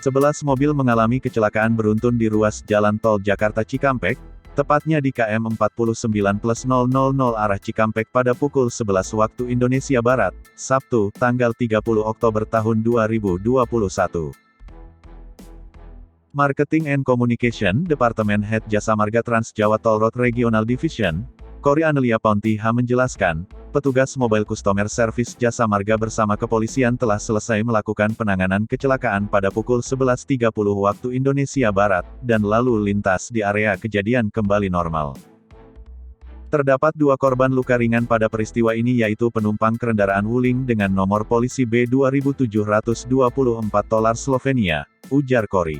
11 mobil mengalami kecelakaan beruntun di ruas jalan tol Jakarta Cikampek, tepatnya di KM 49+000 arah Cikampek pada pukul 11 waktu Indonesia Barat, Sabtu, tanggal 30 Oktober tahun 2021. Marketing and Communication, Departemen Head Jasa Marga Trans Jawa Toll Road Regional Division, Kori Anelia Pontiha menjelaskan, petugas Mobile Customer Service Jasa Marga bersama kepolisian telah selesai melakukan penanganan kecelakaan pada pukul 11.30 waktu Indonesia Barat, dan lalu lintas di area kejadian kembali normal. Terdapat 2 korban luka ringan pada peristiwa ini yaitu penumpang kendaraan Wuling dengan nomor polisi B2724 Tolar Slovenia, ujar Kori.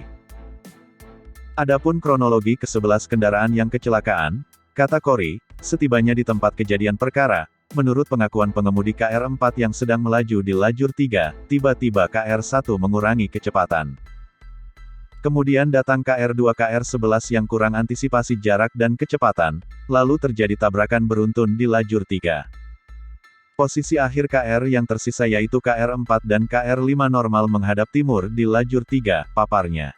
Adapun kronologi ke-11 kendaraan yang kecelakaan, kata Kori, setibanya di tempat kejadian perkara, menurut pengakuan pengemudi KR4 yang sedang melaju di lajur 3, tiba-tiba KR1 mengurangi kecepatan. Kemudian datang KR2 KR11 yang kurang antisipasi jarak dan kecepatan, lalu terjadi tabrakan beruntun di lajur 3. Posisi akhir KR yang tersisa yaitu KR4 dan KR5 normal menghadap timur di lajur 3, paparnya.